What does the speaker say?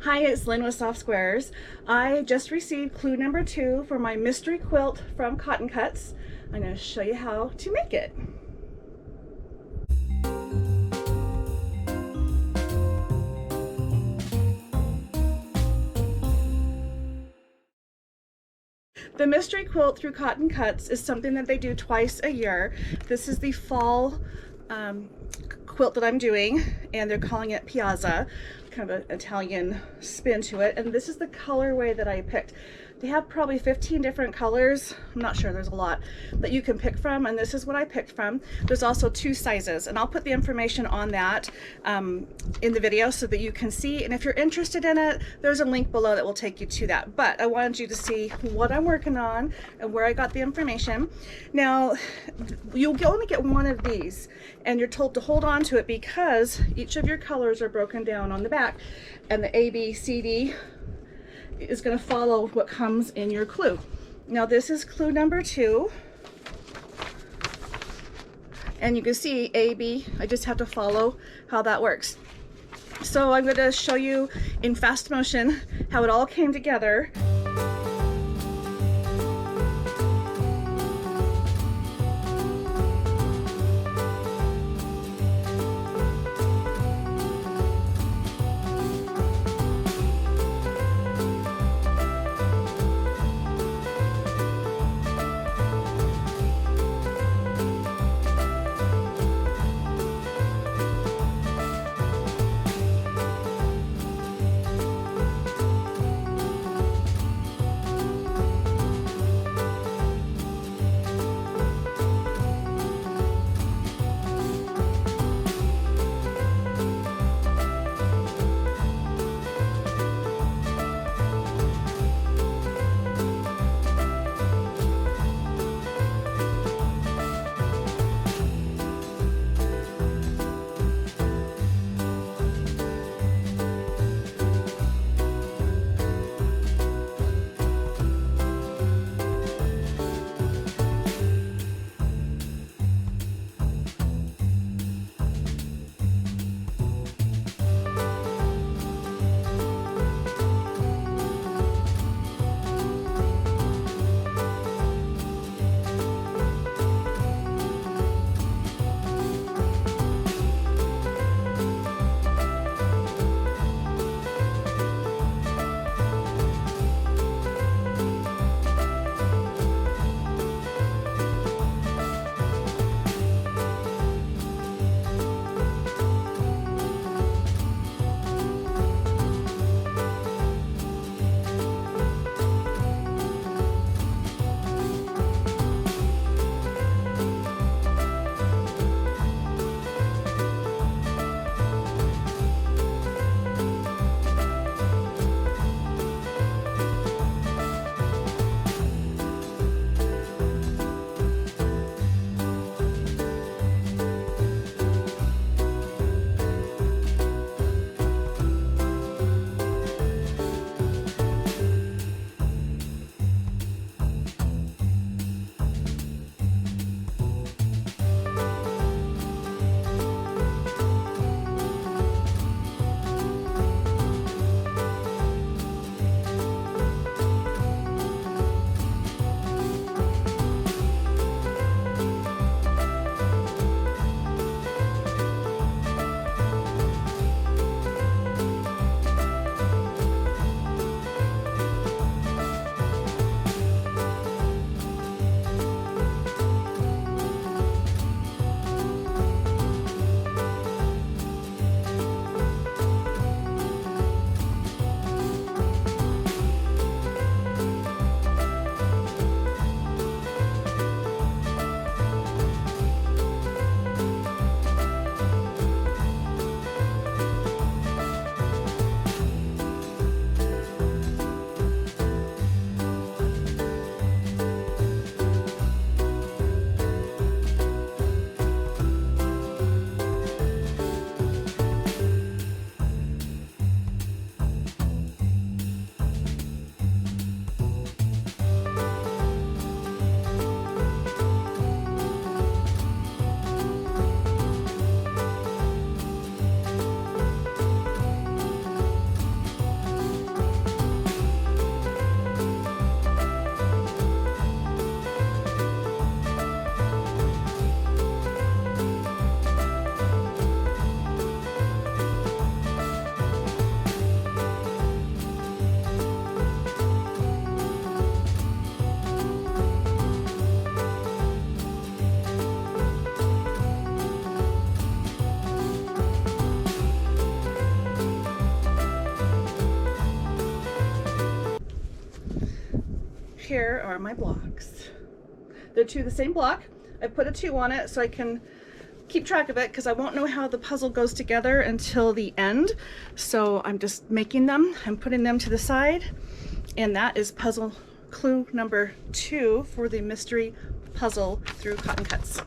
Hi, it's Lynn with Soft Squares. I just received clue number 2 for my mystery quilt from Cotton Cuts. I'm going to show you how to make it. The mystery quilt through Cotton Cuts is something that they do twice a year. This is the fall quilt that I'm doing, and they're calling it Piazza, kind of an Italian spin to it. And this is the colorway that I picked. They have probably 15 different colors. I'm not sure, there's a lot that you can pick from, and this is what I picked from. There's also 2 sizes, and I'll put the information on that in the video so that you can see. And if you're interested in it, there's a link below that will take you to that. But I wanted you to see what I'm working on and where I got the information. Now, you'll only get one of these, and you're told to hold on to it because each of your colors are broken down on the back, and the A, B, C, D is going to follow what comes in your clue. Now this is clue number 2, and you can see A, B. I just have to follow how that works. So I'm going to show you in fast motion how it all came together. Here are my blocks. They're two the same block. I put a 2 on it so I can keep track of it because I won't know how the puzzle goes together until the end. So I'm just making them. I'm putting them to the side. And that is puzzle clue number 2 for the mystery puzzle through Cotton Cuts.